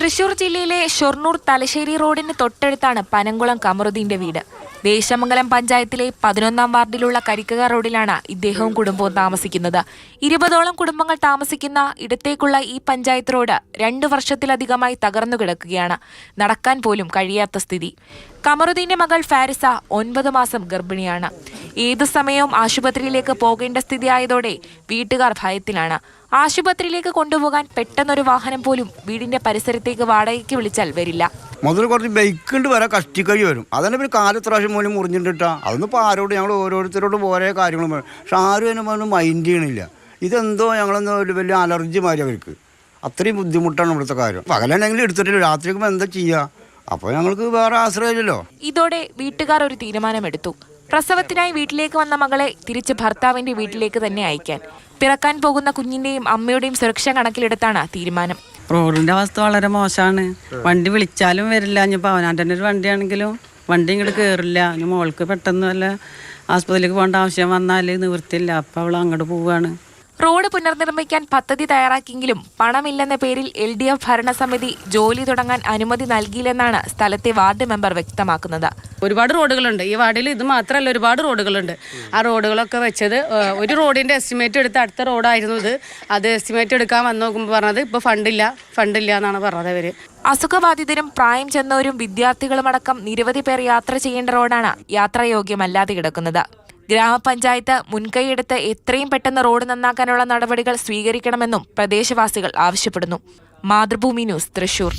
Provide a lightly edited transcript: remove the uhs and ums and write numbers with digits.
തൃശൂർ ജില്ലയിലെ ഷൊർണൂർ തലശ്ശേരി റോഡിന് തൊട്ടടുത്താണ് പനംകുളം കമറുദ്ദീന്റെ വീട്. ദേശമംഗലം പഞ്ചായത്തിലെ 11-ാം വാർഡിലുള്ള കരിക്കുക റോഡിലാണ് ഇദ്ദേഹവും കുടുംബവും താമസിക്കുന്നത്. 20ഓളം കുടുംബങ്ങൾ താമസിക്കുന്ന ഇടത്തേക്കുള്ള ഈ പഞ്ചായത്ത് റോഡ് 2 വർഷത്തിലധികമായി തകർന്നു കിടക്കുകയാണ്. നടക്കാൻ പോലും കഴിയാത്ത സ്ഥിതി. കമറുദ്ദീന്റെ മകൾ ഫാരിസ 9 മാസം ഗർഭിണിയാണ്. ഏതു സമയവും ആശുപത്രിയിലേക്ക് പോകേണ്ട സ്ഥിതിയായതോടെ വീട്ടുകാർ ഭയത്തിലാണ്. ആശുപത്രിയിലേക്ക് കൊണ്ടുപോകാൻ പെട്ടെന്നൊരു വാഹനം പോലും വീടിന്റെ പരിസരത്തേക്ക് വാടകയ്ക്ക് വിളിച്ചാൽ വരില്ല. മുതൽ കുറച്ച് ബൈക്കുണ്ട് വരെ കഷ്ടിക്കഴി വരും. അതന്നെ പിന്നെ കാലത്രാവശ്യം പോലും മുറിഞ്ഞിട്ടാ അതൊന്നും ഇപ്പോൾ ആരോട് ഞങ്ങൾ ഓരോരുത്തരോടും ഓരോ കാര്യങ്ങളും പറയും. പക്ഷെ ആരും അതിനെ മൈൻഡ് ചെയ്യണില്ല. ഇതെന്തോ ഞങ്ങളെന്തോ ഒരു വലിയ അലർജി മാറി അവർക്ക്. അത്രയും ബുദ്ധിമുട്ടാണ് ഇവിടുത്തെ കാര്യം. പകലെന്നെങ്കിലും എടുത്തിട്ടില്ല, രാത്രിക്കും എന്താ ചെയ്യുക? അപ്പോൾ ഞങ്ങൾക്ക് വേറെ ആശ്രയമില്ലല്ലോ. ഇതോടെ വീട്ടുകാർ ഒരു തീരുമാനമെടുത്തു. പ്രസവത്തിനായി വീട്ടിലേക്ക് വന്ന മകളെ തിരിച്ച് ഭർത്താവിന്റെ വീട്ടിലേക്ക് തന്നെ അയക്കാൻ. പിറക്കാൻ പോകുന്ന കുഞ്ഞിന്റെയും അമ്മയുടെയും സുരക്ഷ കണക്കിലെടുത്താണ് തീരുമാനം. റോഡിന്റെ അവസ്ഥ വളരെ മോശമാണ്. വണ്ടി വിളിച്ചാലും വരില്ല. ഇനിയിപ്പോൾ അവനാൻ്റെ ഒരു വണ്ടിയാണെങ്കിലും വണ്ടി ഇങ്ങോട്ട് കയറില്ല. ഇനി മോൾക്ക് പെട്ടെന്ന് വല്ല ആസ്പത്രിയിലേക്ക് പോകേണ്ട ആവശ്യം വന്നാൽ നിവൃത്തിയില്ല. അപ്പോൾ അവൾ അങ്ങോട്ട് പോവുകയാണ്. റോഡ് പുനർനിർമ്മിക്കാൻ പദ്ധതി തയ്യാറാക്കിയെങ്കിലും പണമില്ലെന്ന പേരിൽ LDF ഭരണസമിതി ജോലി തുടങ്ങാൻ അനുമതി നൽകിയില്ലെന്നാണ് സ്ഥലത്തെ വാർഡ് മെമ്പർ വ്യക്തമാക്കുന്നത്. ഒരുപാട് റോഡുകളുണ്ട് ഈ വാർഡിൽ. ഇത് മാത്രമല്ല, ഒരുപാട് റോഡുകളുണ്ട്. ആ റോഡുകളൊക്കെ വെച്ചത് ഒരു റോഡിന്റെ എസ്റ്റിമേറ്റ് എടുത്ത് അടുത്ത റോഡായിരുന്നു ഇത്. അത് എസ്റ്റിമേറ്റ് എടുക്കാൻ വന്ന് നോക്കുമ്പോൾ പറഞ്ഞത് ഇപ്പോൾ ഫണ്ടില്ല എന്നാണ് പറഞ്ഞത് അവര്. അസുഖബാധിതരും പ്രായം ചെന്നവരും വിദ്യാർത്ഥികളുമടക്കം നിരവധി പേർ യാത്ര ചെയ്യേണ്ട റോഡാണ് യാത്രായോഗ്യമല്ലാതെ കിടക്കുന്നത്. ഗ്രാമപഞ്ചായത്ത് മുൻകൈയെടുത്ത് എത്രയും പെട്ടെന്ന് റോഡ് നന്നാക്കാനുള്ള നടപടികൾ സ്വീകരിക്കണമെന്നും പ്രദേശവാസികൾ ആവശ്യപ്പെടുന്നു. മാതൃഭൂമി ന്യൂസ്, തൃശൂർ.